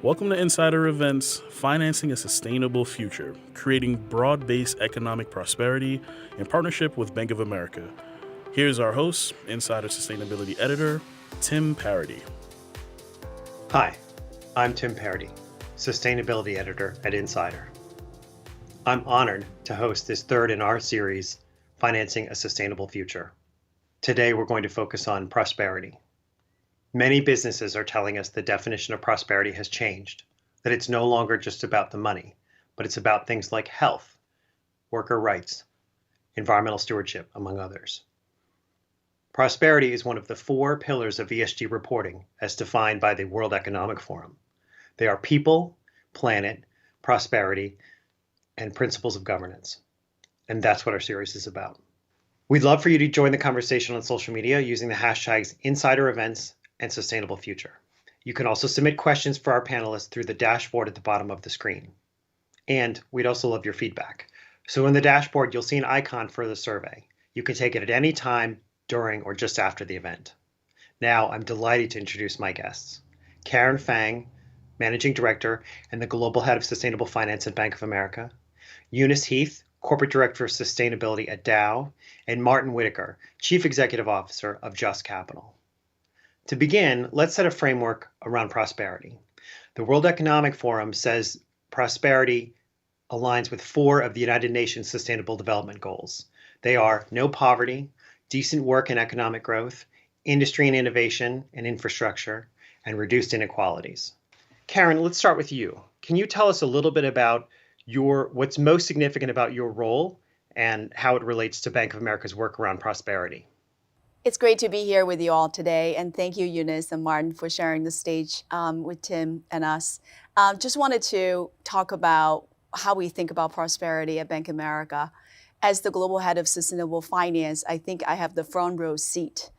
Welcome to Insider Events, Financing a Sustainable Future, creating broad-based economic prosperity in partnership with Bank of America. Here's our host, Insider Sustainability Editor, Tim Parody. Hi, I'm Tim Parody, Sustainability Editor at Insider. I'm honored to host this third in our series, Financing a Sustainable Future. Today, we're going to focus on prosperity. Many businesses are telling us the definition of prosperity has changed, that it's no longer just about the money, but it's about things like health, worker rights, environmental stewardship, among others. Prosperity is one of the 4 pillars of ESG reporting as defined by the World Economic Forum. They are people, planet, prosperity, and principles of governance. And that's what our series is about. We'd love for you to join the conversation on social media using the hashtags InsiderEvents and Sustainable Future. You can also submit questions for our panelists through the dashboard at the bottom of the screen. And we'd also love your feedback. So in the dashboard, you'll see an icon for the survey. You can take it at any time during or just after the event. Now, I'm delighted to introduce my guests. Karen Fang, Managing Director and the Global Head of Sustainable Finance at Bank of America. Eunice Heath, Corporate Director of Sustainability at Dow. And Martin Whitaker, Chief Executive Officer of Just Capital. To begin, let's set a framework around prosperity. The World Economic Forum says prosperity aligns with 4 of the United Nations Sustainable Development Goals. They are no poverty, decent work and economic growth, industry and innovation and infrastructure, and reduced inequalities. Karen, let's start with you. Can you tell us a little bit about what's most significant about your role and how it relates to Bank of America's work around prosperity? It's great to be here with you all today, and thank you, Eunice and Martin, for sharing the stage with Tim and us. Just wanted to talk about how we think about prosperity at Bank of America. As the global head of sustainable finance, I think I have the front row seat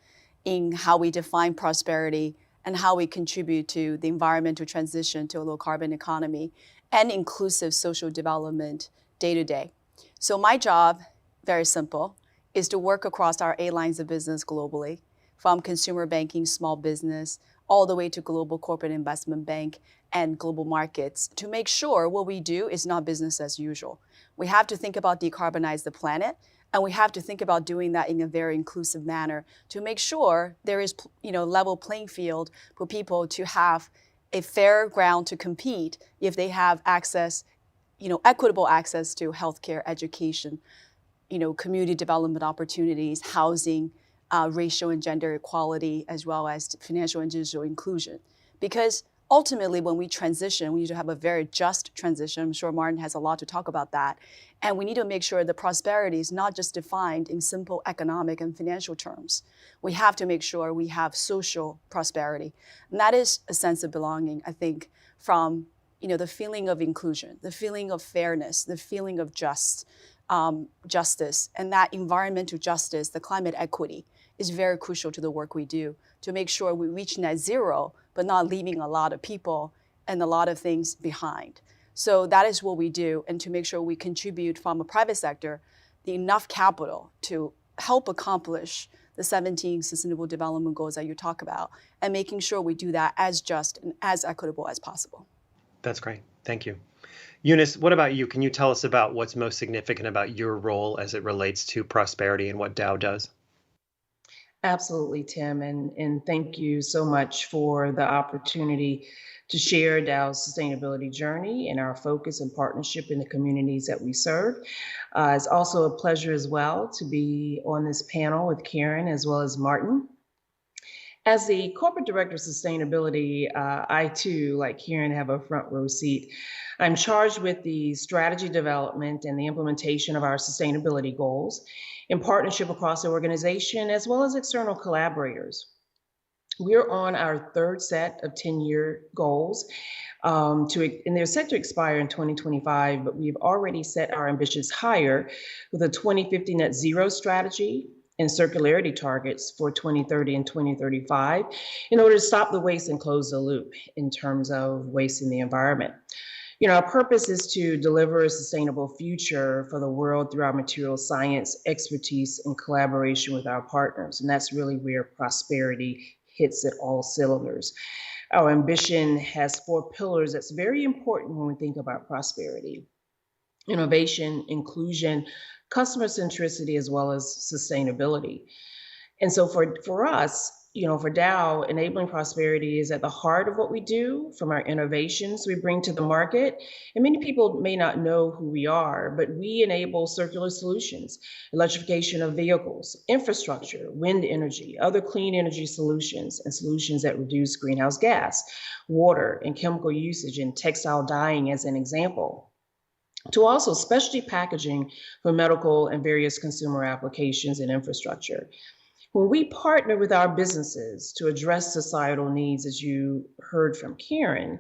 in how we define prosperity and how we contribute to the environmental transition to a low carbon economy and inclusive social development day to day. So my job, very simple, is to work across our 8 lines of business globally, from consumer banking, small business, all the way to global corporate investment bank and global markets, to make sure what we do is not business as usual. We have to think about decarbonize the planet, and we have to think about doing that in a very inclusive manner to make sure there is, level playing field for people to have a fair ground to compete if they have access, equitable access to healthcare, education, community development opportunities, housing, racial and gender equality, as well as financial and digital inclusion. Because ultimately, when we transition, we need to have a very just transition. I'm sure Martin has a lot to talk about that. And we need to make sure the prosperity is not just defined in simple economic and financial terms. We have to make sure we have social prosperity. And that is a sense of belonging, I think, from the feeling of inclusion, the feeling of fairness, the feeling of justice, and that environmental justice, the climate equity, is very crucial to the work we do to make sure we reach net zero, but not leaving a lot of people and a lot of things behind. So that is what we do, and to make sure we contribute from a private sector the enough capital to help accomplish the 17 Sustainable Development Goals that you talk about, and making sure we do that as just and as equitable as possible. That's great. Thank you. Eunice, what about you? Can you tell us about what's most significant about your role as it relates to prosperity and what Dow does? Absolutely, Tim, and thank you so much for the opportunity to share Dow's sustainability journey and our focus and partnership in the communities that we serve. It's also a pleasure as well to be on this panel with Karen as well as Martin. As the Corporate Director of Sustainability, I too, like Karen, have a front row seat. I'm charged with the strategy development and the implementation of our sustainability goals in partnership across the organization as well as external collaborators. We're on our 3rd set of 10-year goals, and they're set to expire in 2025, but we've already set our ambitions higher with a 2050 net zero strategy and circularity targets for 2030 and 2035 in order to stop the waste and close the loop in terms of waste in the environment. Our purpose is to deliver a sustainable future for the world through our material science expertise and collaboration with our partners. And that's really where prosperity hits at all cylinders. Our ambition has 4 pillars that's very important when we think about prosperity: innovation, inclusion, customer centricity, as well as sustainability. And so for us, for Dow, enabling prosperity is at the heart of what we do, from our innovations we bring to the market. And many people may not know who we are, but we enable circular solutions, electrification of vehicles, infrastructure, wind energy, other clean energy solutions, and solutions that reduce greenhouse gas, water, and chemical usage, and textile dyeing as an example, to also specialty packaging for medical and various consumer applications and infrastructure. When we partner with our businesses to address societal needs, as you heard from Karen,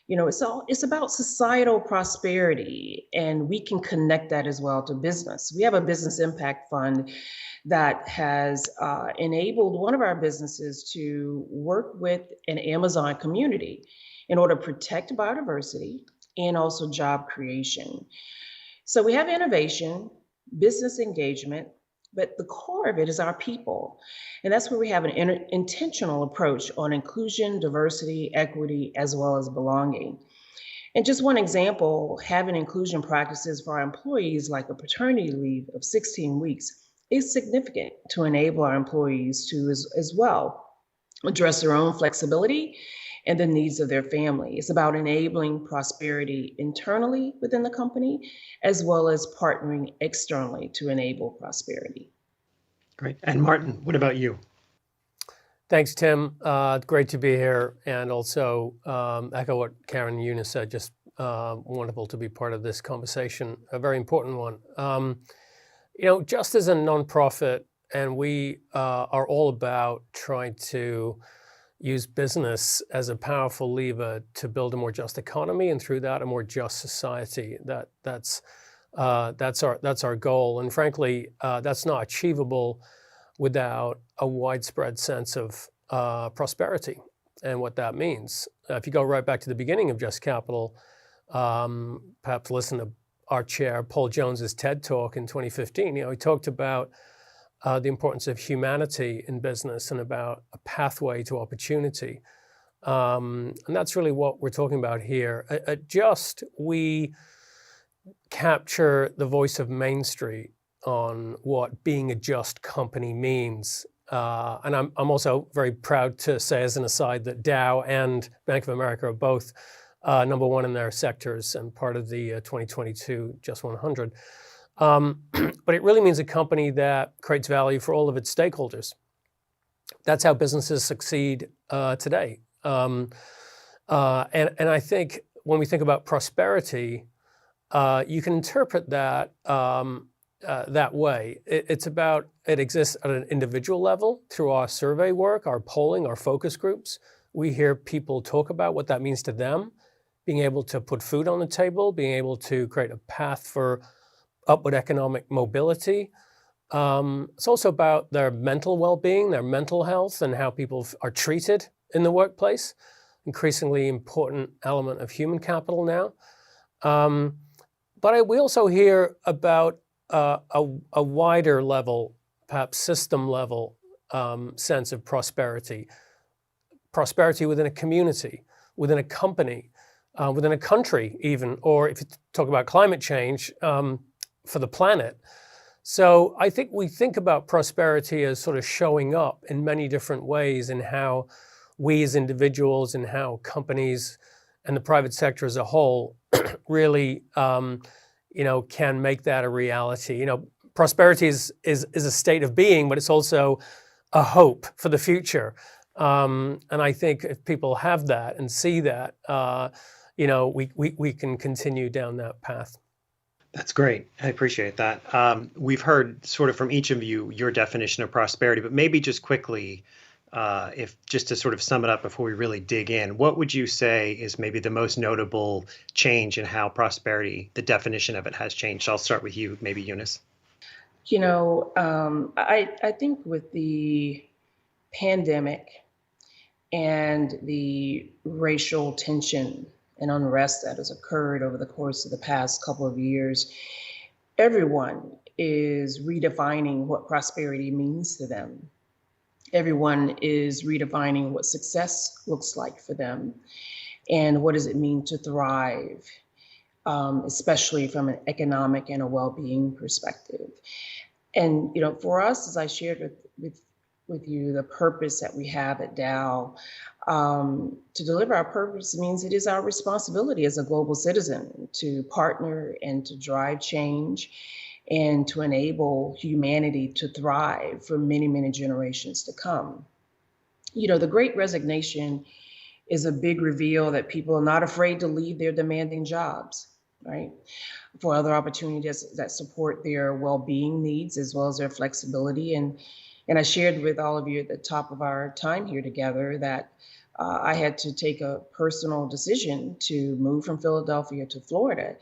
it's about societal prosperity, and we can connect that as well to business. We have a business impact fund that has enabled one of our businesses to work with an Amazon community in order to protect biodiversity and also job creation. So we have innovation, business engagement, but the core of it is our people. And that's where we have an intentional approach on inclusion, diversity, equity, as well as belonging. And just one example, having inclusion practices for our employees, like a paternity leave of 16 weeks, is significant to enable our employees to as well address their own flexibility and the needs of their family. It's about enabling prosperity internally within the company, as well as partnering externally to enable prosperity. Great. And Martin, what about you? Thanks, Tim. Great to be here, and also echo what Karen and Eunice said. Just wonderful to be part of this conversation, a very important one. Just as a nonprofit, and we are all about trying to use business as a powerful lever to build a more just economy, and through that, a more just society. That's our goal, and frankly, that's not achievable without a widespread sense of prosperity and what that means. If you go right back to the beginning of Just Capital, perhaps listen to our chair, Paul Jones's TED Talk in 2015. He talked about the importance of humanity in business and about a pathway to opportunity. And that's really what we're talking about here. At Just, we capture the voice of Main Street on what being a just company means. And I'm also very proud to say, as an aside, that Dow and Bank of America are both number one in their sectors and part of the 2022 Just 100. But it really means a company that creates value for all of its stakeholders. That's how businesses succeed today. And I think when we think about prosperity, you can interpret that that way. It exists at an individual level through our survey work, our polling, our focus groups. We hear people talk about what that means to them, being able to put food on the table, being able to create a path for upward economic mobility. It's also about their mental well-being, their mental health, and how people are treated in the workplace. Increasingly important element of human capital now. But we also hear about a wider level, perhaps system level sense of prosperity. Prosperity within a community, within a company, within a country even, or if you talk about climate change, for the planet. So I think we think about prosperity as sort of showing up in many different ways in how we as individuals and how companies and the private sector as a whole really can make that a reality. Prosperity is a state of being, but it's also a hope for the future. And I think if people have that and see that, we can continue down that path. That's great. I appreciate that. We've heard sort of from each of you your definition of prosperity, but maybe just quickly, if just to sort of sum it up before we really dig in, what would you say is maybe the most notable change in how prosperity, the definition of it, has changed? I'll start with you, maybe Eunice. I think with the pandemic and the racial tension and unrest that has occurred over the course of the past couple of years, everyone is redefining what prosperity means to them. Everyone is redefining what success looks like for them and what does it mean to thrive, especially from an economic and a well-being perspective. And for us, as I shared with you, the purpose that we have at Dow, to deliver our purpose means it is our responsibility as a global citizen to partner and to drive change and to enable humanity to thrive for many, many generations to come. The Great Resignation is a big reveal that people are not afraid to leave their demanding jobs, right, for other opportunities that support their well-being needs as well as their flexibility. And I shared with all of you at the top of our time here together that I had to take a personal decision to move from Philadelphia to Florida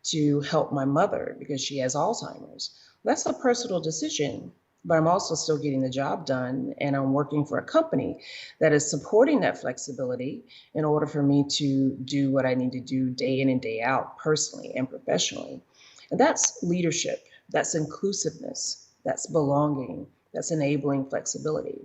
to help my mother because she has Alzheimer's. That's a personal decision, but I'm also still getting the job done, and I'm working for a company that is supporting that flexibility in order for me to do what I need to do day in and day out, personally and professionally. And that's leadership, that's inclusiveness, that's belonging, that's enabling flexibility.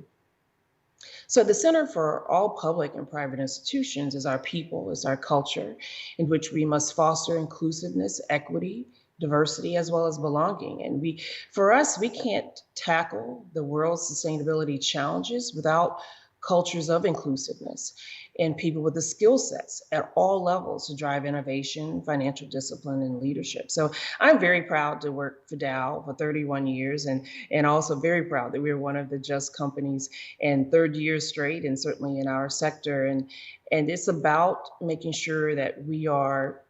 So the Center for all public and private institutions is our people, is our culture, in which we must foster inclusiveness, equity, diversity, as well as belonging. And for us, we can't tackle the world's sustainability challenges without cultures of inclusiveness and people with the skill sets at all levels to drive innovation, financial discipline, and leadership. So I'm very proud to work for Dow for 31 years and also very proud that we're one of the just companies and third year straight, and certainly in our sector. And it's about making sure that we are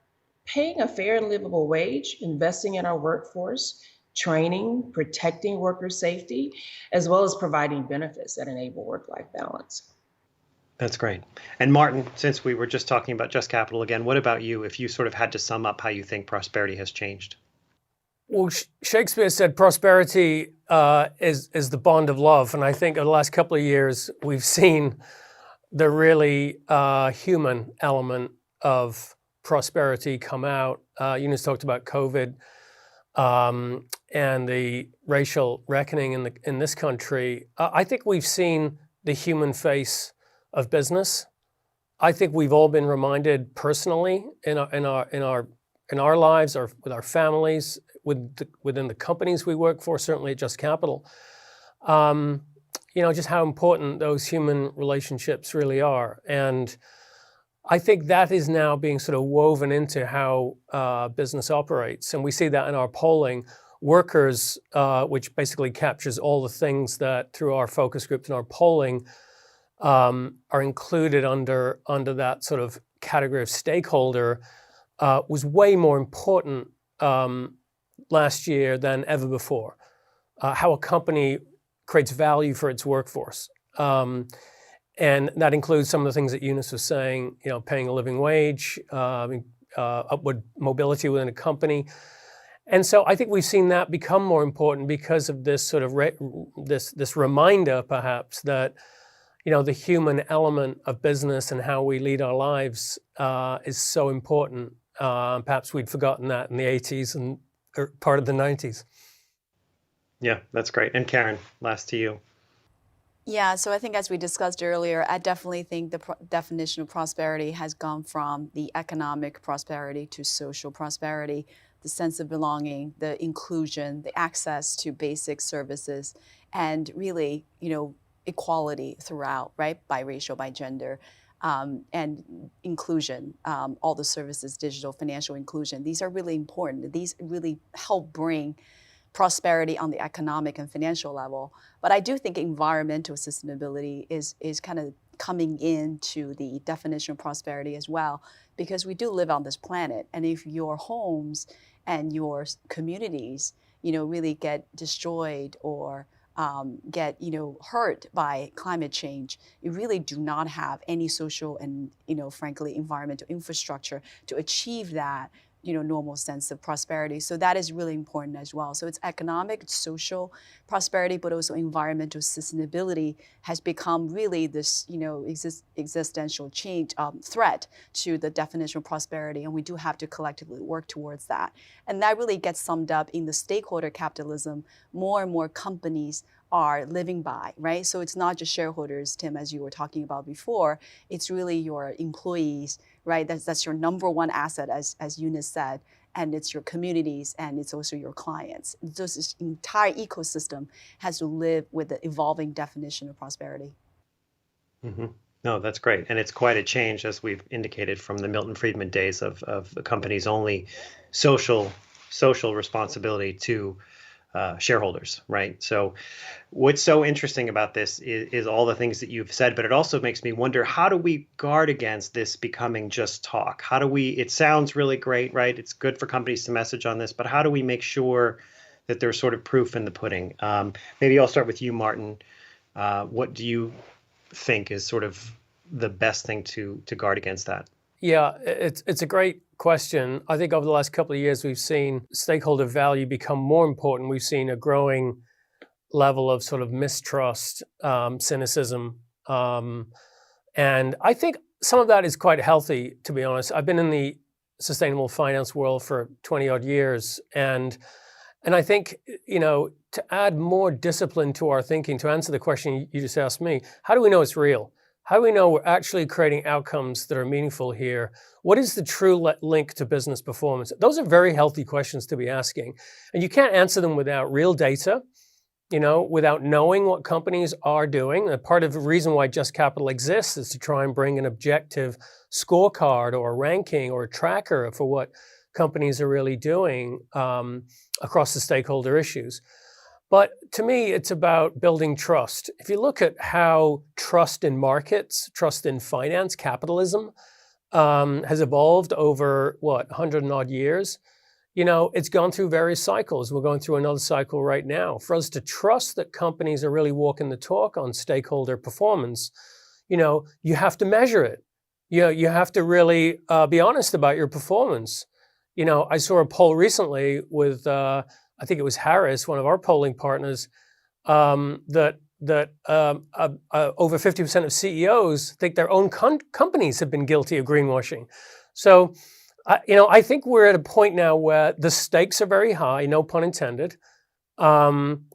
paying a fair and livable wage, investing in our workforce, training, protecting worker safety, as well as providing benefits that enable work-life balance. That's great. And Martin, since we were just talking about Just Capital again, what about you if you sort of had to sum up how you think prosperity has changed? Well, Shakespeare said prosperity is the bond of love. And I think in the last couple of years, we've seen the really human element of prosperity come out. Eunice talked about COVID and the racial reckoning in this country. I think we've seen the human face of business. I think we've all been reminded personally in our lives, or with our families, within the companies we work for, certainly at Just Capital, just how important those human relationships really are. And I think that is now being sort of woven into how business operates. And we see that in our polling. Workers, which basically captures all the things that through our focus groups and our polling are included under that sort of category of stakeholder, was way more important last year than ever before. How a company creates value for its workforce. And that includes some of the things that Eunice was saying, paying a living wage, upward mobility within a company. And so I think we've seen that become more important because of this sort of this reminder, perhaps, that the human element of business and how we lead our lives is so important. Perhaps we'd forgotten that in the 80s and part of the 90s. Yeah, that's great. And Karen, last to you. Yeah, so I think as we discussed earlier, I definitely think the definition of prosperity has gone from the economic prosperity to social prosperity, the sense of belonging, the inclusion, the access to basic services, and really, equality throughout, right? By racial, by gender, and inclusion, all the services, digital, financial inclusion. These are really important. These really help bring prosperity on the economic and financial level. But I do think environmental sustainability is kind of coming into the definition of prosperity as well, because we do live on this planet. And if your homes and your communities, really get destroyed or get hurt by climate change, you really do not have any social and frankly environmental infrastructure to achieve that normal sense of prosperity. So that is really important as well. So it's economic, it's social prosperity, but also environmental sustainability has become really this existential change threat to the definition of prosperity, and we do have to collectively work towards that. And that really gets summed up in the stakeholder capitalism. More and more companies are living by, right? So it's not just shareholders, Tim, as you were talking about before. It's really your employees, right? That's your number one asset, as Eunice said, and it's your communities, and it's also your clients. Just this entire ecosystem has to live with the evolving definition of prosperity. Hmm. No, that's great. And it's quite a change, as we've indicated, from the Milton Friedman days of the company's only social responsibility to shareholders, right? So what's so interesting about this is all the things that you've said, but it also makes me wonder, how do we guard against this becoming just talk? How do we, it sounds really great, right? It's good for companies to message on this, but how do we make sure that there's sort of proof in the pudding? Maybe I'll start with you, Martin. What do you think is sort of the best thing to guard against that? Yeah, it's a great question. I think over the last couple of years, we've seen stakeholder value become more important. We've seen a growing level of sort of mistrust, cynicism. And I think some of that is quite healthy, to be honest. I've been in the sustainable finance world for 20 odd years. And I think, to add more discipline to our thinking, to answer the question you just asked me, how do we know it's real? How do we know we're actually creating outcomes that are meaningful here? What is the true link to business performance? Those are very healthy questions to be asking. And you can't answer them without real data, without knowing what companies are doing. And part of the reason why Just Capital exists is to try and bring an objective scorecard or a ranking or a tracker for what companies are really doing across the stakeholder issues. But to me, it's about building trust. If you look at how trust in markets, trust in finance, capitalism has evolved over, 100 and odd years, it's gone through various cycles. We're going through another cycle right now. For us to trust that companies are really walking the talk on stakeholder performance, you have to measure it. You have to really be honest about your performance. I saw a poll recently with, I think it was Harris, one of our polling partners, that over 50% of CEOs think their own companies have been guilty of greenwashing. So, I think we're at a point now where the stakes are very high, no pun intended.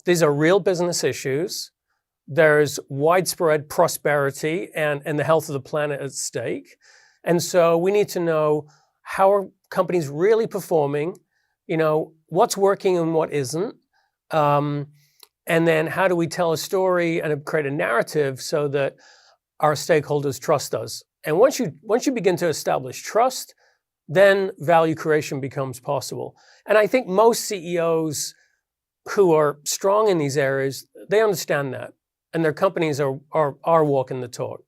These are real business issues. There's widespread prosperity and the health of the planet at stake. And so we need to know, how are companies really performing? What's working and what isn't? And then how do we tell a story and create a narrative so that our stakeholders trust us? And once you begin to establish trust, then value creation becomes possible. And I think most CEOs who are strong in these areas, they understand that. And their companies are walking the talk.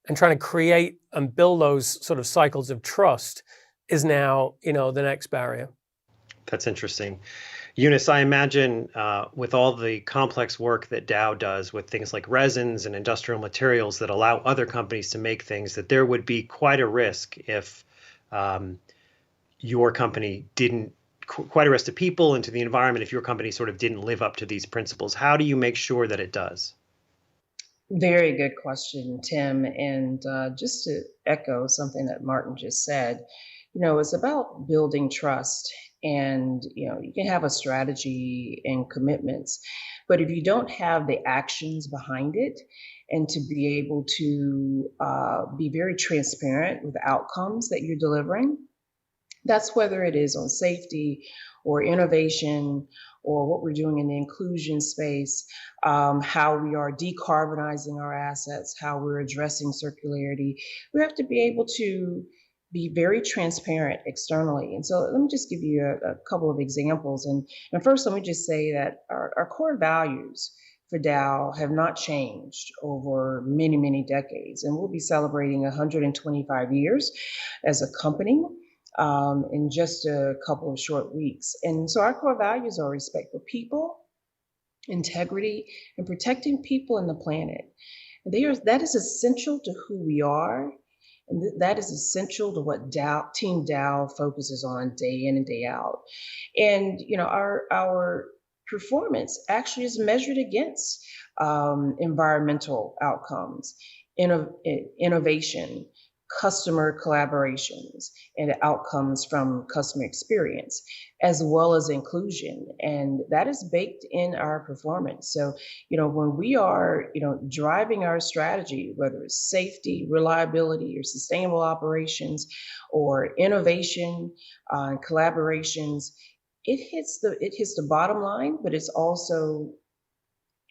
And trying to create and build those sort of cycles of trust is now, the next barrier. That's interesting. Eunice, I imagine with all the complex work that Dow does with things like resins and industrial materials that allow other companies to make things, that there would be quite a risk if your company didn't, quite a risk to people and to the environment, if your company sort of didn't live up to these principles. How do you make sure that it does? Very good question, Tim. And just to echo something that Martin just said, it's about building trust. And, you can have a strategy and commitments, but if you don't have the actions behind it, and to be able to be very transparent with the outcomes that you're delivering, that's whether it is on safety or innovation or what we're doing in the inclusion space, how we are decarbonizing our assets, how we're addressing circularity. We have to be able to be very transparent externally. And so let me just give you a couple of examples. And first, let me just say that our core values for Dow have not changed over many, many decades. And we'll be celebrating 125 years as a company in just a couple of short weeks. And so our core values are respect for people, integrity, and protecting people and the planet. That is essential to who we are. And that is essential to what Team Dow focuses on day in and day out. And, our performance actually is measured against environmental outcomes, innovation, customer collaborations and outcomes from customer experience, as well as inclusion. And that is baked in our performance. So, when we are, driving our strategy, whether it's safety, reliability, or sustainable operations, or innovation, collaborations, it hits the bottom line, but it's also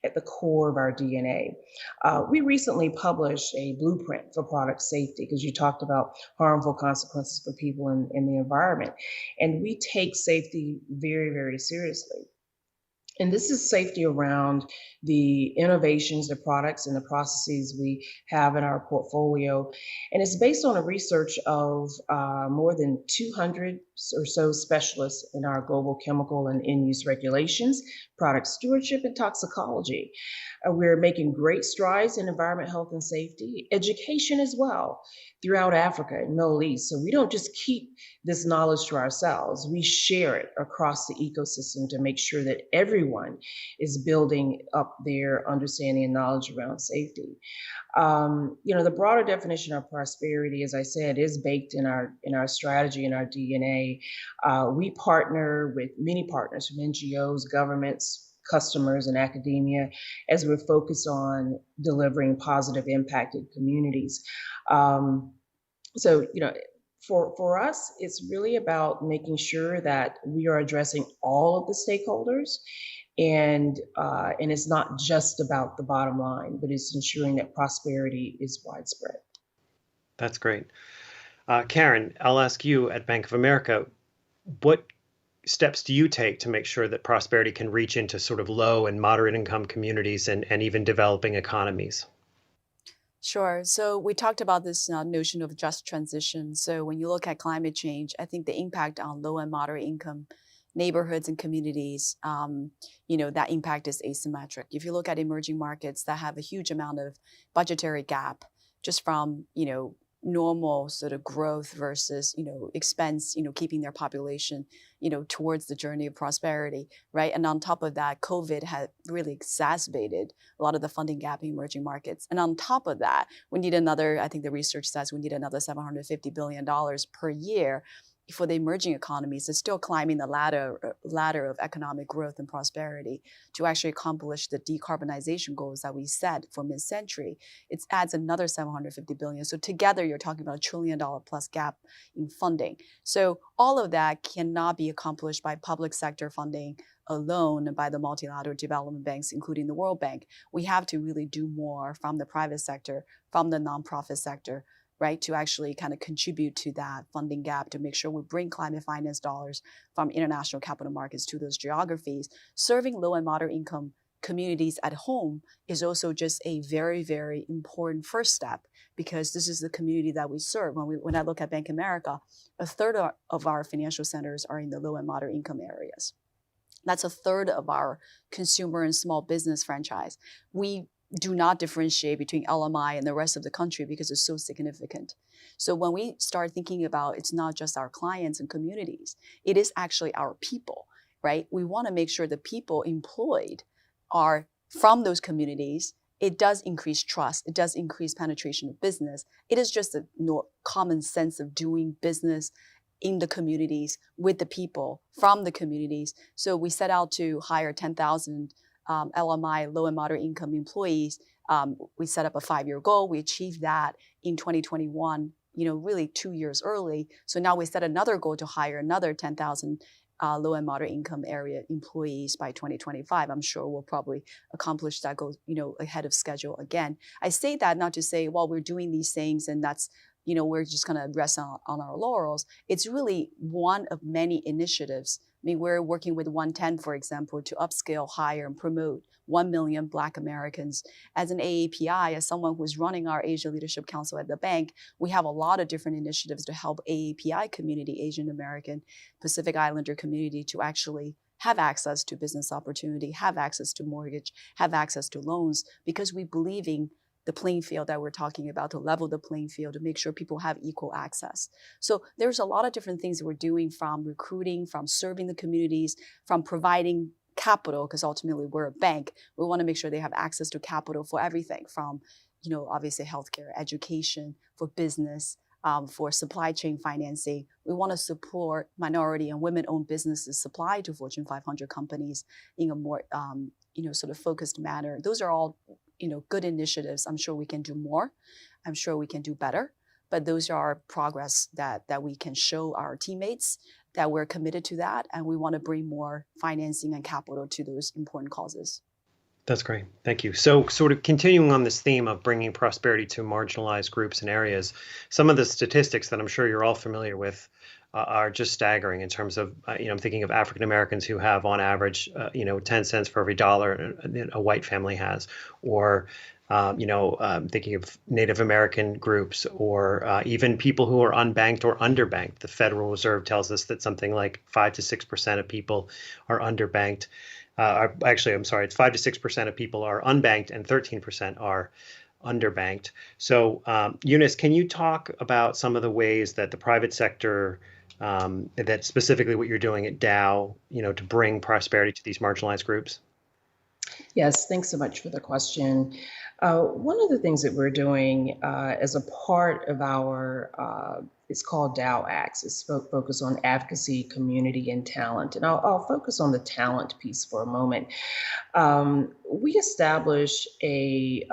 at the core of our DNA. We recently published a blueprint for product safety because you talked about harmful consequences for people in the environment. And we take safety very, very seriously. And this is safety around the innovations, the products, and the processes we have in our portfolio. And it's based on a research of more than 200 or so specialists in our global chemical and end-use regulations, product stewardship, and toxicology. We're making great strides in environment, health, and safety, education as well, throughout Africa and Middle East. So we don't just keep this knowledge to ourselves. We share it across the ecosystem to make sure that everyone is building up their understanding and knowledge around safety. The broader definition of prosperity, as I said, is baked in our strategy and our DNA. We partner with many partners from NGOs, governments, customers, and academia as we're focused on delivering positive impact in communities. For us, it's really about making sure that we are addressing all of the stakeholders, and it's not just about the bottom line, but it's ensuring that prosperity is widespread. That's great. Karen, I'll ask you at Bank of America, what steps do you take to make sure that prosperity can reach into sort of low and moderate income communities and even developing economies? Sure. So we talked about this notion of just transition. So when you look at climate change, I think the impact on low and moderate income neighborhoods and communities, that impact is asymmetric. If you look at emerging markets that have a huge amount of budgetary gap, just from, normal sort of growth versus, expense, keeping their population, towards the journey of prosperity, right? And on top of that, COVID had really exacerbated a lot of the funding gap in emerging markets. And on top of that, we need another, I think the research says we need another $750 billion per year for the emerging economies. It's still climbing the ladder of economic growth and prosperity to actually accomplish the decarbonization goals that we set for mid-century. It adds another $750 billion. So together, you're talking about $1 trillion plus gap in funding. So all of that cannot be accomplished by public sector funding alone, by the multilateral development banks, including the World Bank. We have to really do more from the private sector, from the nonprofit sector, right, to actually kind of contribute to that funding gap, to make sure we bring climate finance dollars from international capital markets to those geographies. Serving low and moderate income communities at home is also just a very, very important first step, because this is the community that we serve. When I look at Bank of America, a third of our financial centers are in the low and moderate income areas. That's a third of our consumer and small business franchise. We do not differentiate between LMI and the rest of the country because it's so significant. So when we start thinking about, it's not just our clients and communities, it is actually our people, right? We want to make sure the people employed are from those communities. It does increase trust. It does increase penetration of business. It is just a common sense of doing business in the communities, with the people, from the communities. So we set out to hire 10,000 LMI, low and moderate income employees. We set up a 5-year goal. We achieved that in 2021, really 2 years early. So now we set another goal to hire another 10,000 low and moderate income area employees by 2025. I'm sure we'll probably accomplish that goal, ahead of schedule again. I say that not to say, well, we're doing these things and that's, we're just going to rest on our laurels. It's really one of many initiatives. I mean, we're working with 110, for example, to upscale, hire, and promote 1 million Black Americans. As an AAPI, as someone who's running our Asia Leadership Council at the bank, we have a lot of different initiatives to help AAPI community, Asian American, Pacific Islander community, to actually have access to business opportunity, have access to mortgage, have access to loans, because we believe in the playing field that we're talking about, to level the playing field, to make sure people have equal access. So there's a lot of different things that we're doing, from recruiting, from serving the communities, from providing capital, because ultimately we're a bank. We want to make sure they have access to capital for everything from, obviously healthcare, education, for business, for supply chain financing. We want to support minority and women-owned businesses supply to Fortune 500 companies in a more, sort of focused manner. Those are all, good initiatives. I'm sure we can do more. I'm sure we can do better. But those are progress that we can show our teammates that we're committed to that, and we want to bring more financing and capital to those important causes. That's great. Thank you. So sort of continuing on this theme of bringing prosperity to marginalized groups and areas, some of the statistics that I'm sure you're all familiar with are just staggering in terms of, I'm thinking of African Americans who have on average, 10 cents for every dollar a white family has, or thinking of Native American groups, or even people who are unbanked or underbanked. The Federal Reserve tells us that something like 5 to 6% of people are underbanked. It's 5 to 6% of people are unbanked and 13% are underbanked. So, Eunice, can you talk about some of the ways that the private sector, that specifically what you're doing at Dow, to bring prosperity to these marginalized groups? Yes, thanks so much for the question. One of the things that we're doing as a part of our, it's called Dow Acts, it's focused on advocacy, community, and talent. And I'll focus on the talent piece for a moment. We established a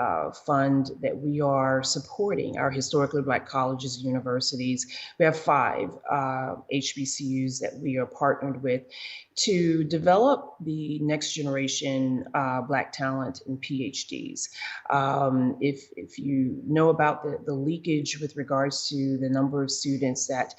fund that we are supporting our historically Black colleges and universities. We have 5 HBCUs that we are partnered with to develop the next generation Black talent and PhDs. If you know about the leakage with regards to the number of students that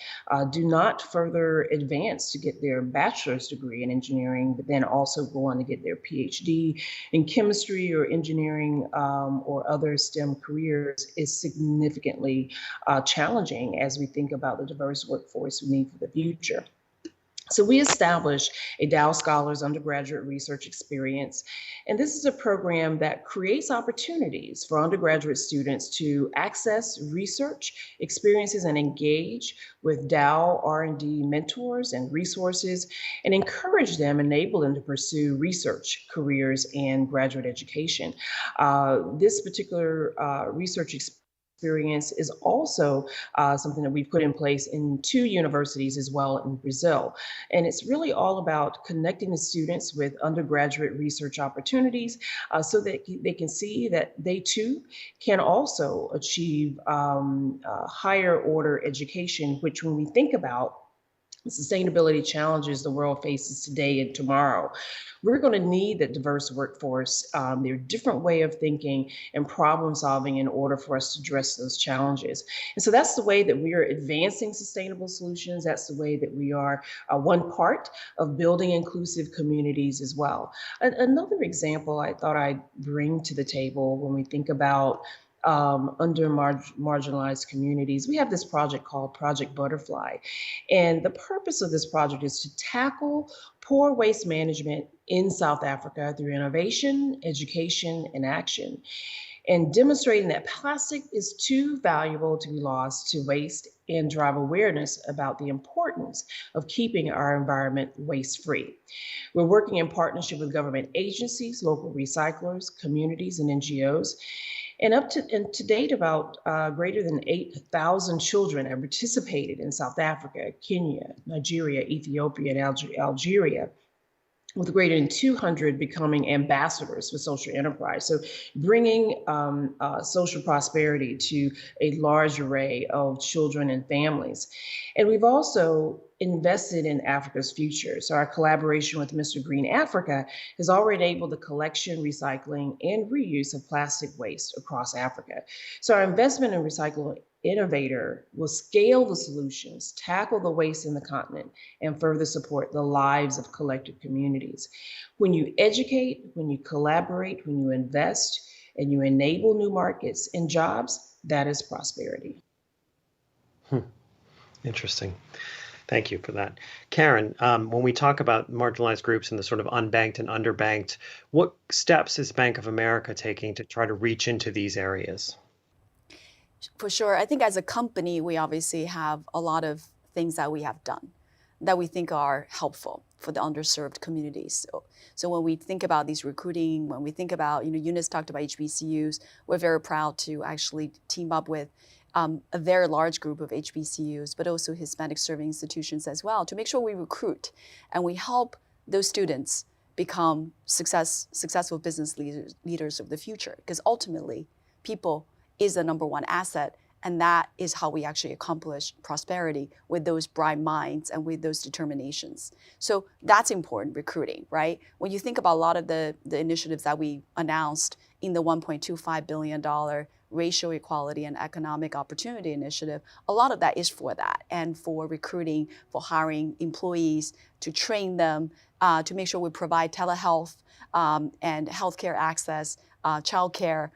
do not further advance to get their bachelor's degree in engineering, but then also go on to get their PhD in chemistry or engineering or other STEM careers, is significantly challenging as we think about the diverse workforce we need for the future. So we established a Dow Scholars Undergraduate Research Experience, and this is a program that creates opportunities for undergraduate students to access research experiences and engage with Dow R&D mentors and resources, and encourage them, enable them to pursue research careers and graduate education. This particular research experience is also something that we've put in place in 2 universities as well in Brazil. And it's really all about connecting the students with undergraduate research opportunities so that they can see that they too can also achieve higher order education, which when we think about the sustainability challenges the world faces today and tomorrow, we're going to need that diverse workforce, their different way of thinking and problem solving in order for us to address those challenges. And so that's the way that we are advancing sustainable solutions. That's the way that we are one part of building inclusive communities as well. Another example I thought I'd bring to the table when we think about marginalized communities, we have this project called Project Butterfly. And the purpose of this project is to tackle poor waste management in South Africa through innovation, education, and action, and demonstrating that plastic is too valuable to be lost to waste, and drive awareness about the importance of keeping our environment waste-free. We're working in partnership with government agencies, local recyclers, communities, and NGOs. And to date, about greater than 8,000 children have participated in South Africa, Kenya, Nigeria, Ethiopia, and Algeria, with greater than 200 becoming ambassadors for social enterprise. So bringing social prosperity to a large array of children and families. And we've also invested in Africa's future. So our collaboration with Mr. Green Africa has already enabled the collection, recycling, and reuse of plastic waste across Africa. So our investment in Recycle Innovator will scale the solutions, tackle the waste in the continent, and further support the lives of collective communities. When you educate, when you collaborate, when you invest, and you enable new markets and jobs, that is prosperity. Interesting. Thank you for that. Karen, when we talk about marginalized groups and the sort of unbanked and underbanked, what steps is Bank of America taking to try to reach into these areas? For sure. I think as a company, we obviously have a lot of things that we have done that we think are helpful for the underserved communities. So when we think about these recruiting, when we think about, Eunice talked about HBCUs, we're very proud to actually team up with a very large group of HBCUs, but also Hispanic serving institutions as well, to make sure we recruit and we help those students become successful business leaders of the future. Because ultimately, people is the number one asset, and that is how we actually accomplish prosperity, with those bright minds and with those determinations. So that's important, recruiting, right? When you think about a lot of the initiatives that we announced in the $1.25 billion Racial Equality and Economic Opportunity Initiative, a lot of that is for that, and for recruiting, for hiring employees, to train them, to make sure we provide telehealth and healthcare access, childcare.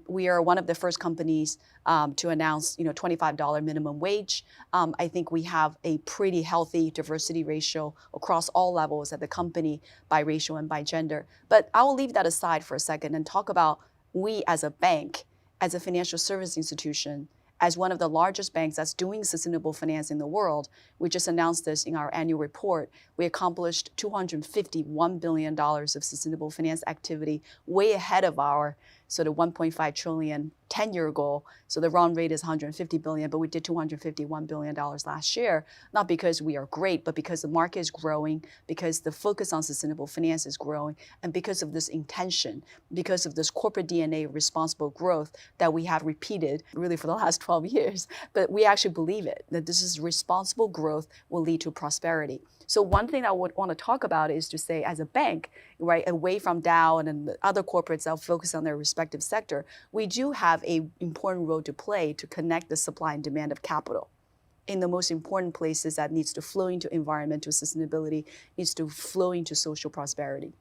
We are one of the first companies to announce, $25 minimum wage. I think we have a pretty healthy diversity ratio across all levels at the company, by racial and by gender. But I will leave that aside for a second and talk about we as a bank, as a financial service institution, as one of the largest banks that's doing sustainable finance in the world. We just announced this in our annual report. We accomplished $251 billion of sustainable finance activity, way ahead of our sort of 1.5 trillion 10-year goal. So the run rate is 150 billion, but we did $251 billion last year, not because we are great, but because the market is growing, because the focus on sustainable finance is growing, and because of this intention, because of this corporate DNA of responsible growth that we have repeated really for the last 12 years. But we actually believe it, that this is responsible growth will lead to prosperity. So one thing I would want to talk about is to say, as a bank, right, away from Dow and the other corporates that focus on their respective sector, we do have an important role to play to connect the supply and demand of capital in the most important places that needs to flow into environmental sustainability, needs to flow into social prosperity.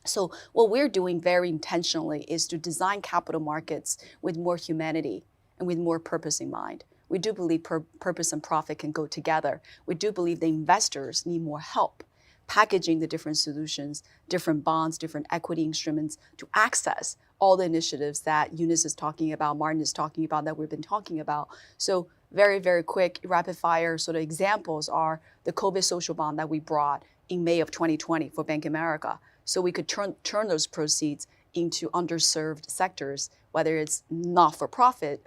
So what we're doing very intentionally is to design capital markets with more humanity and with more purpose in mind. We do believe purpose and profit can go together. We do believe the investors need more help packaging the different solutions, different bonds, different equity instruments to access all the initiatives that Eunice is talking about, Martin is talking about, that we've been talking about. So very, very quick, rapid fire sort of examples are the COVID social bond that we brought in May of 2020 for Bank of America. So we could turn those proceeds into underserved sectors, whether it's not-for-profit,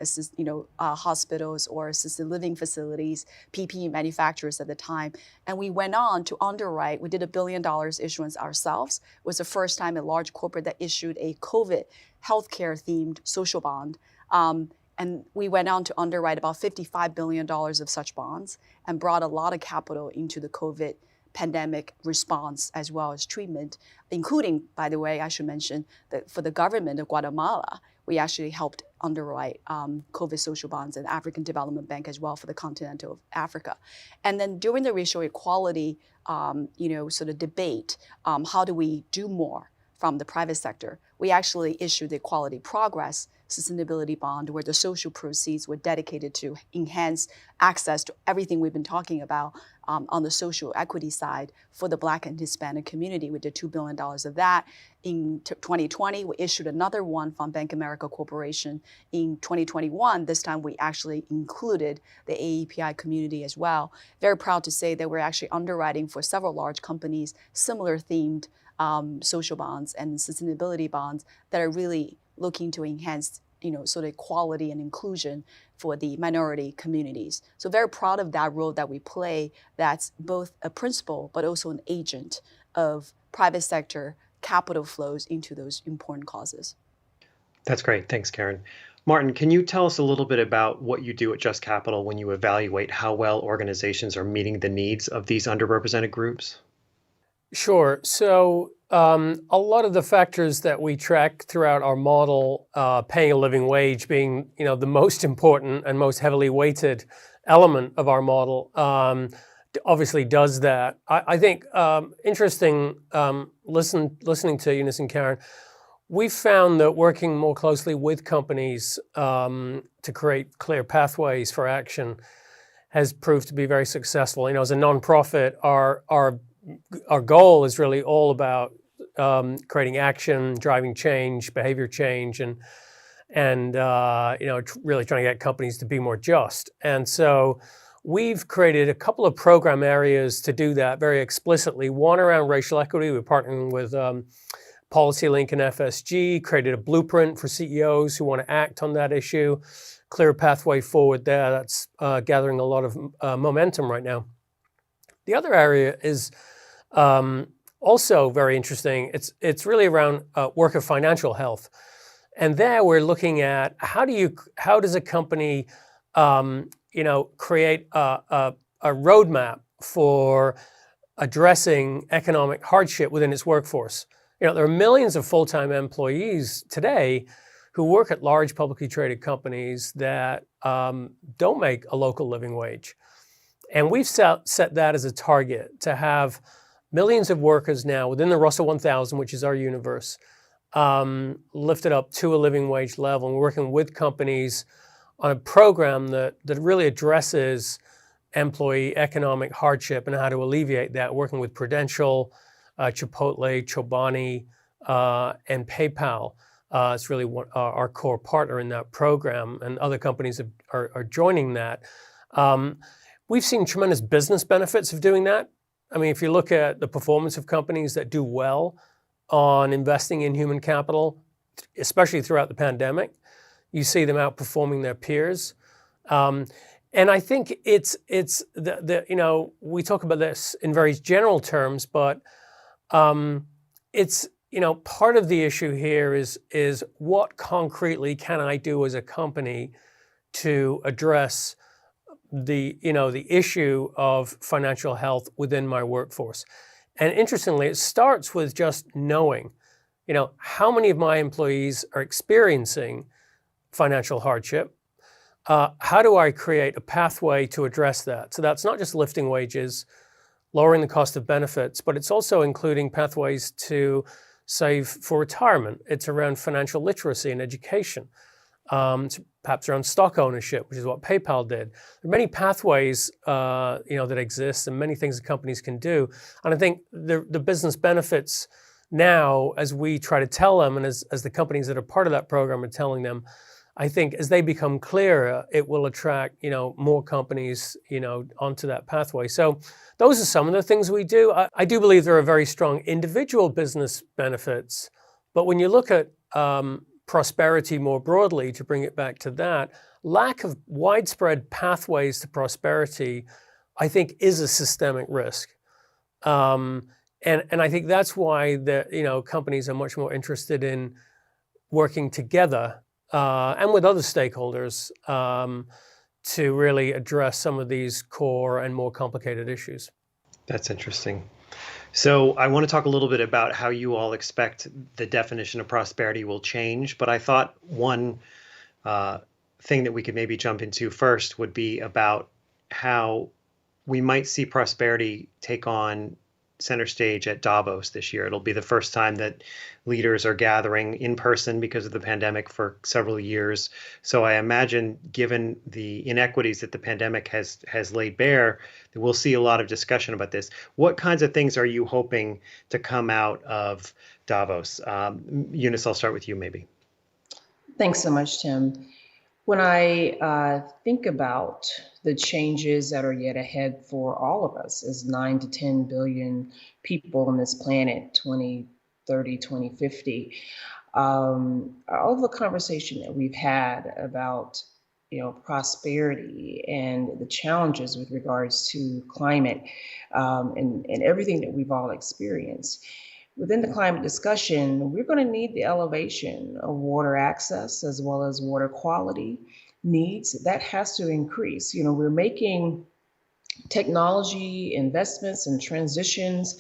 hospitals or assisted living facilities, PPE manufacturers at the time. And we went on to underwrite. We did $1 billion issuance ourselves. It was the first time a large corporate that issued a COVID healthcare-themed social bond. And we went on to underwrite about $55 billion of such bonds and brought a lot of capital into the COVID pandemic response as well as treatment, including, by the way, I should mention that for the government of Guatemala, we actually helped underwrite COVID social bonds and African Development Bank as well for the continental of Africa. And then during the racial equality, sort of debate, how do we do more from the private sector? We actually issued the Equality Progress Sustainability Bond, where the social proceeds were dedicated to enhance access to everything we've been talking about on the social equity side for the Black and Hispanic community. We did $2 billion of that. In 2020, we issued another one from Bank of America Corporation. In 2021, this time we actually included the AEPI community as well. Very proud to say that we're actually underwriting for several large companies, similar themed social bonds and sustainability bonds that are really looking to enhance, sort of equality and inclusion for the minority communities. So very proud of that role that we play, that's both a principal but also an agent of private sector capital flows into those important causes. That's great. Thanks, Karen. Martin, can you tell us a little bit about what you do at Just Capital when you evaluate how well organizations are meeting the needs of these underrepresented groups? Sure. So a lot of the factors that we track throughout our model, paying a living wage being, the most important and most heavily weighted element of our model, obviously does that. I think interesting, listening to Eunice and Karen, we've found that working more closely with companies to create clear pathways for action has proved to be very successful. As a nonprofit, our goal is really all about creating action, driving change, behavior change, and really trying to get companies to be more just. And so we've created a couple of program areas to do that very explicitly. One around racial equity. We're partnering with PolicyLink and FSG, created a blueprint for CEOs who want to act on that issue. Clear pathway forward there. That's gathering a lot of momentum right now. The other area is also very interesting. It's really around worker financial health, and there we're looking at how does a company create a roadmap for addressing economic hardship within its workforce. There are millions of full-time employees today who work at large publicly traded companies that don't make a local living wage. And we've set that as a target to have millions of workers now within the Russell 1000, which is our universe, lifted up to a living wage level. And we're working with companies on a program that really addresses employee economic hardship and how to alleviate that, working with Prudential, Chipotle, Chobani, and PayPal. It's really our core partner in that program, and other companies are joining that. We've seen tremendous business benefits of doing that. I mean, if you look at the performance of companies that do well on investing in human capital, especially throughout the pandemic, you see them outperforming their peers. And I think it's we talk about this in very general terms, but it's part of the issue here is what concretely can I do as a company to address the issue of financial health within my workforce. And interestingly, it starts with just knowing, how many of my employees are experiencing financial hardship. How do I create a pathway to address that? So that's not just lifting wages, lowering the cost of benefits, but it's also including pathways to save for retirement. It's around financial literacy and education. It's perhaps around stock ownership, which is what PayPal did. There are many pathways, that exist, and many things that companies can do. And I think the business benefits now, as we try to tell them, and as the companies that are part of that program are telling them, I think as they become clearer, it will attract, more companies, onto that pathway. So those are some of the things we do. I do believe there are very strong individual business benefits, but when you look at prosperity more broadly, to bring it back to that, lack of widespread pathways to prosperity, I think, is a systemic risk. And I think that's why companies are much more interested in working together and with other stakeholders to really address some of these core and more complicated issues. That's interesting. So I want to talk a little bit about how you all expect the definition of prosperity will change. But I thought one thing that we could maybe jump into first would be about how we might see prosperity take on center stage at Davos this year. It'll be the first time that leaders are gathering in person because of the pandemic for several years. So I imagine, given the inequities that the pandemic has laid bare, that we'll see a lot of discussion about this. What kinds of things are you hoping to come out of Davos? Eunice, I'll start with you maybe. Thanks so much, Tim. When I think about the changes that are yet ahead for all of us as 9 to 10 billion people on this planet, 2030, 2050, all of the conversation that we've had about prosperity and the challenges with regards to climate and everything that we've all experienced. Within the climate discussion, we're going to need the elevation of water access as well as water quality needs. That has to increase. We're making technology investments and transitions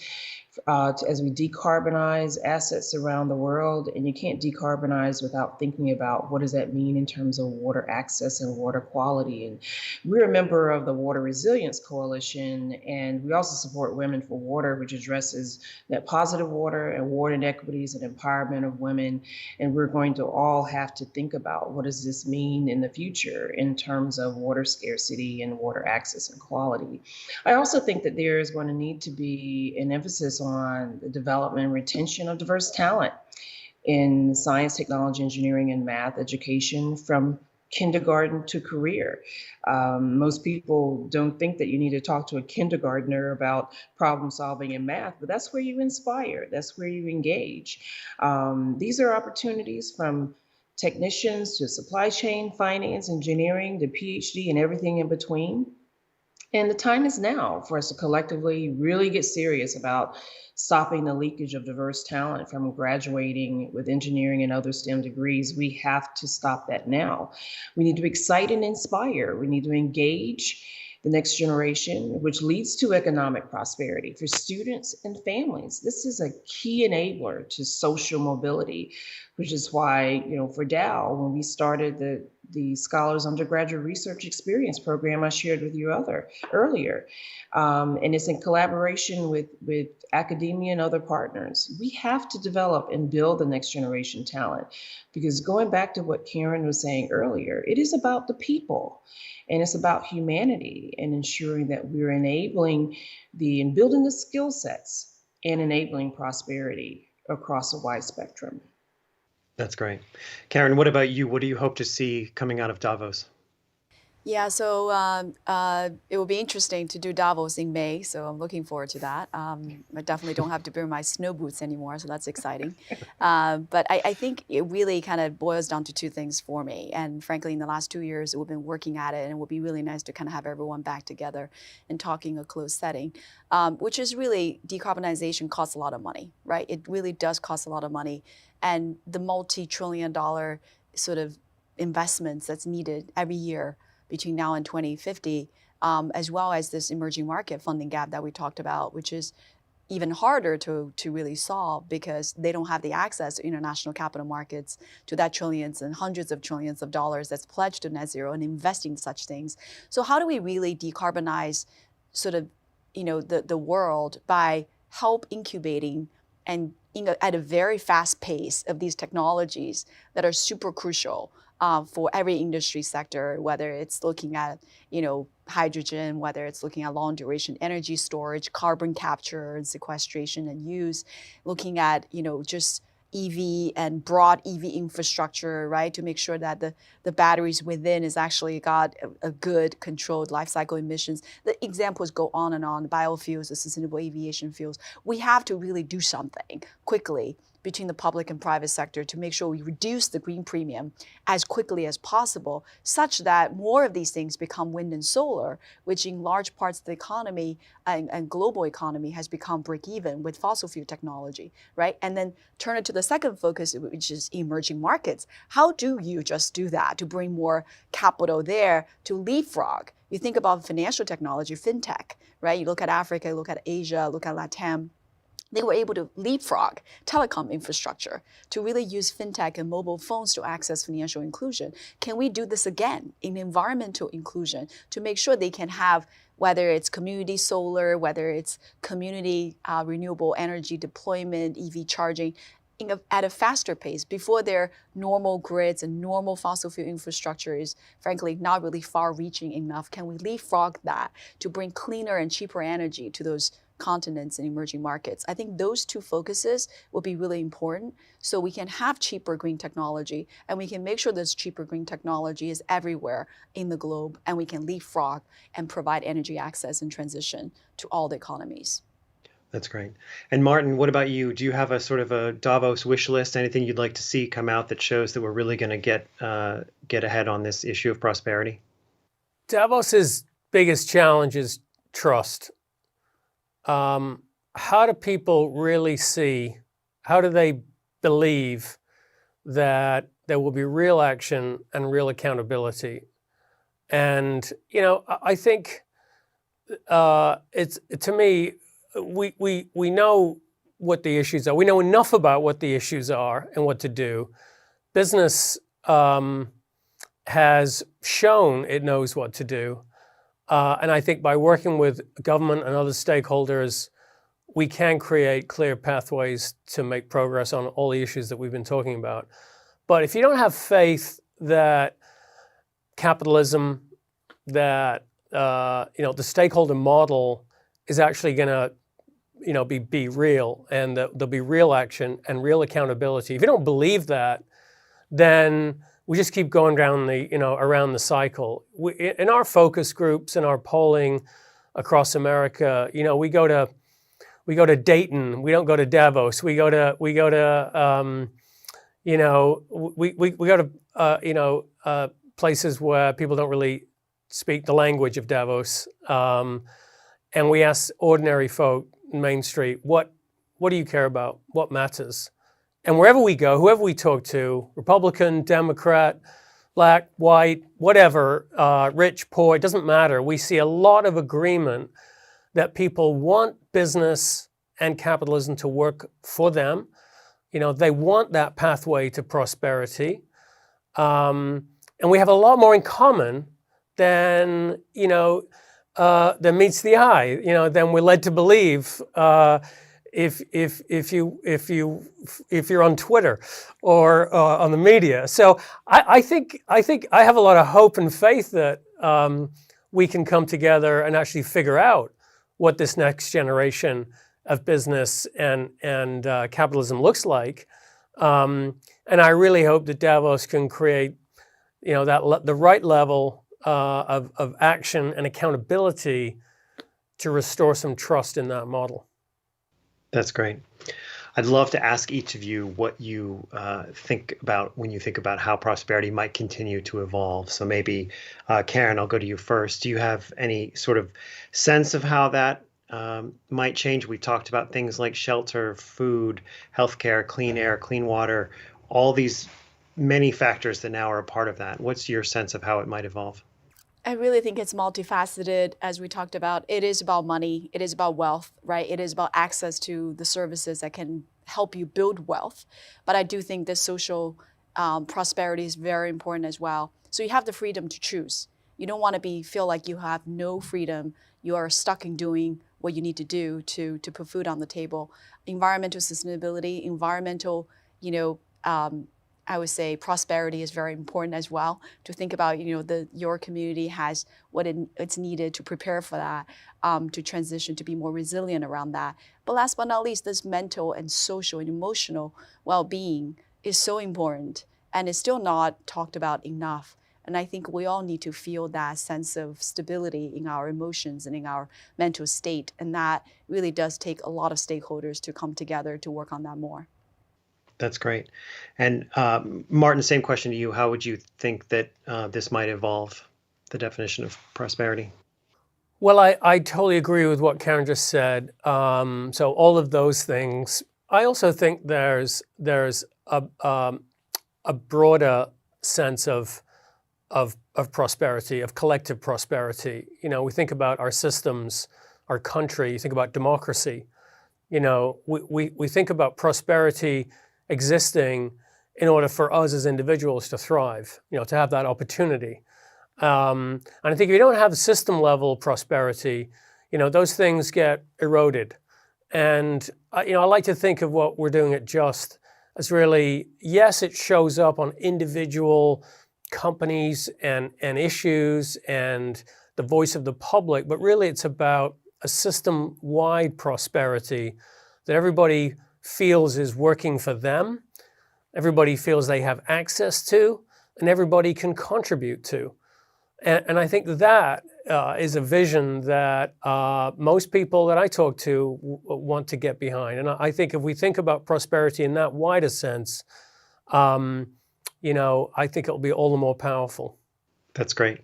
as we decarbonize assets around the world, and you can't decarbonize without thinking about what does that mean in terms of water access and water quality. And we're a member of the Water Resilience Coalition, and we also support Women for Water, which addresses net positive water and water inequities and empowerment of women. And we're going to all have to think about what does this mean in the future in terms of water scarcity and water access and quality. I also think that there is going to need to be an emphasis on the development and retention of diverse talent in science, technology, engineering, and math education from kindergarten to career. Most people don't think that you need to talk to a kindergartner about problem solving in math, but that's where you inspire, that's where you engage. These are opportunities from technicians to supply chain, finance, engineering, to PhD, and everything in between. And the time is now for us to collectively really get serious about stopping the leakage of diverse talent from graduating with engineering and other STEM degrees. We have to stop that now. We need to excite and inspire. We need to engage the next generation, which leads to economic prosperity for students and families. This is a key enabler to social mobility, which is why, for Dow, when we started the Scholars Undergraduate Research Experience program I shared with you earlier, and it's in collaboration with academia and other partners. We have to develop and build the next generation talent, because going back to what Karen was saying earlier, it is about the people. And it's about humanity and ensuring that we're enabling and building the skill sets and enabling prosperity across a wide spectrum. That's great. Karen, what about you? What do you hope to see coming out of Davos? Yeah, so it will be interesting to do Davos in May, so I'm looking forward to that. I definitely don't have to bring my snow boots anymore, so that's exciting. But I think it really kind of boils down to two things for me. And frankly, in the last 2 years, we've been working at it, and it would be really nice to kind of have everyone back together and talking a closed setting, which is really decarbonization costs a lot of money, right? It really does cost a lot of money. And the multi-trillion-dollar sort of investments that's needed every year between now and 2050, as well as this emerging market funding gap that we talked about, which is even harder to really solve because they don't have the access to international capital markets, to that trillions and hundreds of trillions of dollars that's pledged to net zero and investing in such things. So how do we really decarbonize sort of, the world by help incubating and at a very fast pace of these technologies that are super crucial for every industry sector, whether it's looking at, hydrogen, whether it's looking at long duration energy storage, carbon capture and sequestration and use, looking at, just EV and broad EV infrastructure, right, to make sure that the batteries within is actually got a good controlled life cycle emissions. The examples go on and on, biofuels, the sustainable aviation fuels. We have to really do something quickly between the public and private sector to make sure we reduce the green premium as quickly as possible, such that more of these things become wind and solar, which in large parts of the economy and global economy has become break even with fossil fuel technology, right? And then turn it to the second focus, which is emerging markets. How do you just do that to bring more capital there to leapfrog? You think about financial technology, fintech, right? You look at Africa, you look at Asia, look at LATAM. They were able to leapfrog telecom infrastructure to really use fintech and mobile phones to access financial inclusion. Can we do this again in environmental inclusion to make sure they can have, whether it's community solar, whether it's community renewable energy deployment, EV charging, at a faster pace before their normal grids and normal fossil fuel infrastructure is frankly not really far reaching enough? Can we leapfrog that to bring cleaner and cheaper energy to those continents and emerging markets? I think those two focuses will be really important so we can have cheaper green technology and we can make sure this cheaper green technology is everywhere in the globe and we can leapfrog and provide energy access and transition to all the economies. That's great. And Martin, what about you? Do you have a sort of a Davos wish list? Anything you'd like to see come out that shows that we're really going to get ahead on this issue of prosperity? Davos's biggest challenge is trust. How do people really see, how do they believe that there will be real action and real accountability? And, I think it's, to me, we know what the issues are. We know enough about what the issues are and what to do. Business has shown it knows what to do. And I think by working with government and other stakeholders, we can create clear pathways to make progress on all the issues that we've been talking about. But if you don't have faith that capitalism, that the stakeholder model is actually going to be real, and that there'll be real action and real accountability, if you don't believe that, then we just keep going down around the cycle. In our focus groups, in our polling across America, we go to Dayton. We don't go to Davos. We go to places where people don't really speak the language of Davos, and we ask ordinary folk in Main Street, what do you care about? What matters? And wherever we go, whoever we talk to, Republican, Democrat, black, white, whatever, rich, poor, it doesn't matter. We see a lot of agreement that people want business and capitalism to work for them. They want that pathway to prosperity. And we have a lot more in common than meets the eye, than we're led to believe if you're on Twitter or on the media. So I think I have a lot of hope and faith that we can come together and actually figure out what this next generation of business and capitalism looks like. And I really hope that Davos can create the right level of action and accountability to restore some trust in that model. That's great. I'd love to ask each of you what you think about when you think about how prosperity might continue to evolve. So maybe, Karen, I'll go to you first. Do you have any sort of sense of how that might change? We talked about things like shelter, food, healthcare, clean air, clean water, all these many factors that now are a part of that. What's your sense of how it might evolve? I really think it's multifaceted, as we talked about. It is about money. It is about wealth, right? It is about access to the services that can help you build wealth. But I do think that social prosperity is very important as well. So you have the freedom to choose. You don't want to feel like you have no freedom. You are stuck in doing what you need to do to put food on the table. Environmental sustainability, I would say prosperity is very important as well, to think about, your community has what it's needed to prepare for that, to transition, to be more resilient around that. But last but not least, this mental and social and emotional well-being is so important, and it's still not talked about enough. And I think we all need to feel that sense of stability in our emotions and in our mental state. And that really does take a lot of stakeholders to come together to work on that more. That's great. And Martin, same question to you. How would you think that this might evolve, the definition of prosperity? Well, I totally agree with what Karen just said. So all of those things. I also think there's a broader sense of prosperity, of collective prosperity. We think about our systems, our country. You think about democracy. We think about prosperity existing in order for us as individuals to thrive, to have that opportunity. And I think if you don't have system level prosperity, those things get eroded. And I like to think of what we're doing at Just as really, yes, it shows up on individual companies and issues and the voice of the public, but really it's about a system-wide prosperity that everybody feels is working for them, everybody feels they have access to, and everybody can contribute to. And I think that is a vision that most people that I talk to want to get behind. And I think if we think about prosperity in that wider sense, I think it'll be all the more powerful. That's great.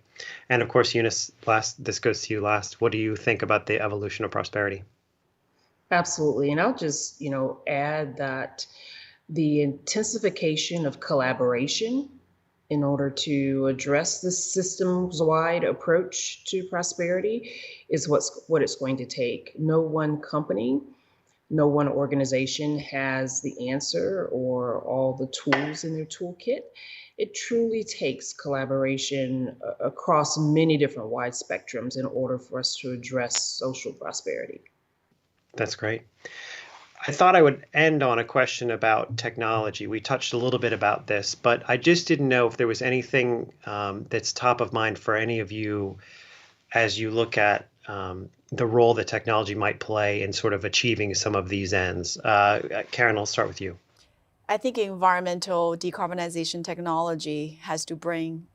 And of course, Eunice, this goes to you last. What do you think about the evolution of prosperity? Absolutely. And I'll just, add that the intensification of collaboration in order to address this systems-wide approach to prosperity is what it's going to take. No one company, no one organization has the answer or all the tools in their toolkit. It truly takes collaboration across many different wide spectrums in order for us to address social prosperity. That's great. I thought I would end on a question about technology. We touched a little bit about this, but I just didn't know if there was anything that's top of mind for any of you as you look at the role that technology might play in sort of achieving some of these ends. Karen, I'll start with you. I think environmental decarbonization technology has to bring,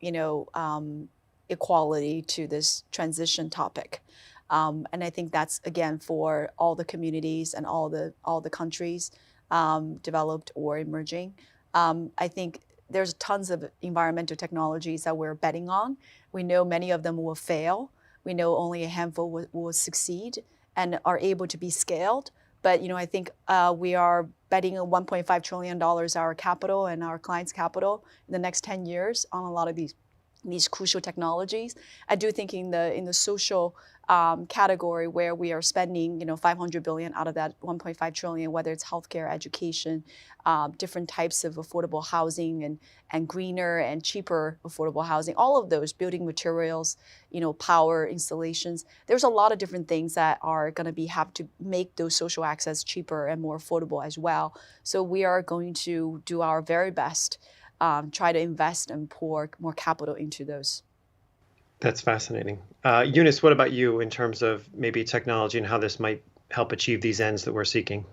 equality to this transition topic. And I think that's, again, for all the communities and all the countries, developed or emerging. I think there's tons of environmental technologies that we're betting on. We know many of them will fail. We know only a handful will succeed and are able to be scaled. But I think we are betting $1.5 trillion our capital and our clients' capital in the next 10 years on a lot of these crucial technologies. I do think in the social category where we are spending 500 billion out of that 1.5 trillion, whether it's healthcare, education, different types of affordable housing and greener and cheaper affordable housing, all of those building materials, power installations. There's a lot of different things that are going to have to make those social access cheaper and more affordable as well. So we are going to do our very best, try to invest and pour more capital into those. That's fascinating. Eunice, what about you in terms of maybe technology and how this might help achieve these ends that we're seeking?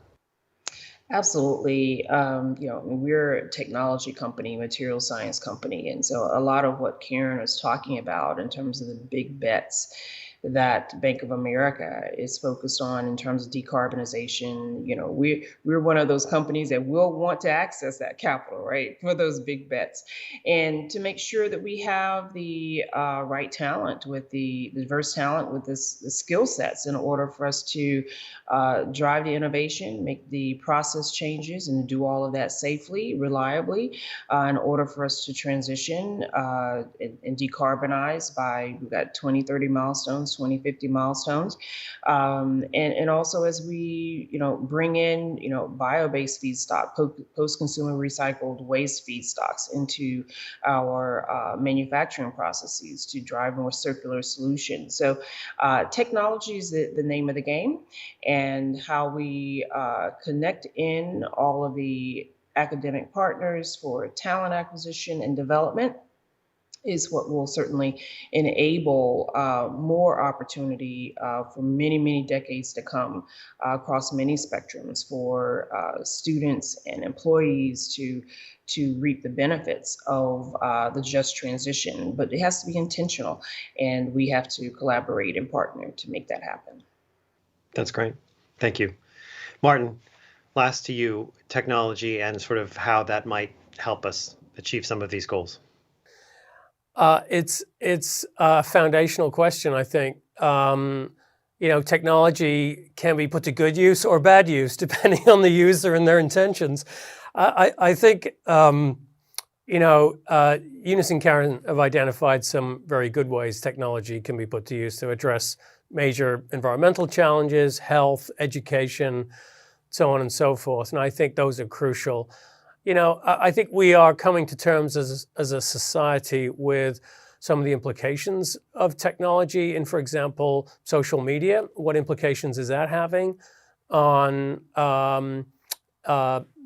Absolutely. We're a technology company, material science company. And so a lot of what Karen was talking about in terms of the big bets that Bank of America is focused on in terms of decarbonization, we're one of those companies that will want to access that capital, right, for those big bets, and to make sure that we have the right talent, with the diverse talent, with the skill sets in order for us to drive the innovation, make the process changes, and do all of that safely, reliably, in order for us to transition and decarbonize by, we've got 2030 milestones, 2050 milestones. And also as we, bring in, bio-based feedstock, post-consumer recycled waste feedstocks into our manufacturing processes to drive more circular solutions. So technology is the name of the game, and how we connect in all of the academic partners for talent acquisition and development is what will certainly enable more opportunity for many, many decades to come across many spectrums for students and employees to reap the benefits of the just transition. But it has to be intentional, and we have to collaborate and partner to make that happen. That's great. Thank you. Martin, last to you, technology and sort of how that might help us achieve some of these goals. It's a foundational question, I think. Technology can be put to good use or bad use, depending on the user and their intentions. I think, Eunice and Karen have identified some very good ways technology can be put to use to address major environmental challenges, health, education, so on and so forth. And I think those are crucial. I think we are coming to terms as a society with some of the implications of technology. And for example, social media, what implications is that having on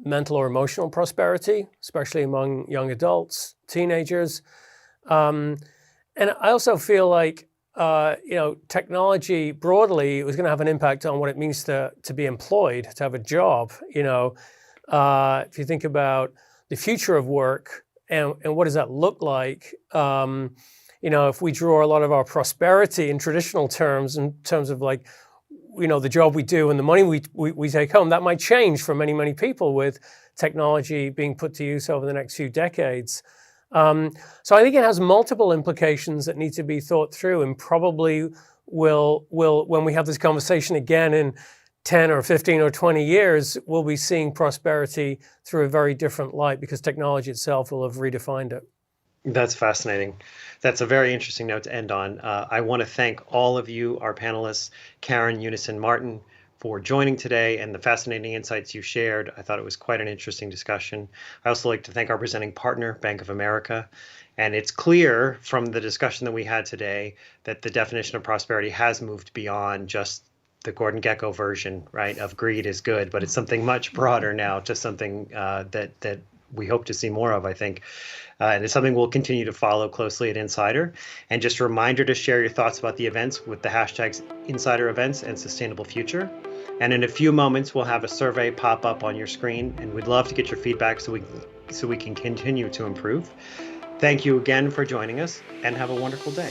mental or emotional prosperity, especially among young adults, teenagers? And I also feel like technology broadly is going to have an impact on what it means to be employed, to have a job. If you think about the future of work and what does that look like, if we draw a lot of our prosperity in traditional terms, in terms of like, the job we do and the money we take home, that might change for many, many people with technology being put to use over the next few decades. So I think it has multiple implications that need to be thought through, and probably will when we have this conversation again in 10 or 15 or 20 years, we'll be seeing prosperity through a very different light because technology itself will have redefined it. That's fascinating. That's a very interesting note to end on. I want to thank all of you, our panelists, Karen, Eunice, and Martin, for joining today and the fascinating insights you shared. I thought it was quite an interesting discussion. I also like to thank our presenting partner, Bank of America. And it's clear from the discussion that we had today that the definition of prosperity has moved beyond just the Gordon Gekko version, right, of greed is good, but it's something much broader now, just something that we hope to see more of, I think. And it's something we'll continue to follow closely at Insider. And just a reminder to share your thoughts about the events with the hashtags Insider Events and Sustainable Future. And in a few moments, we'll have a survey pop up on your screen, and we'd love to get your feedback so we can continue to improve. Thank you again for joining us, and have a wonderful day.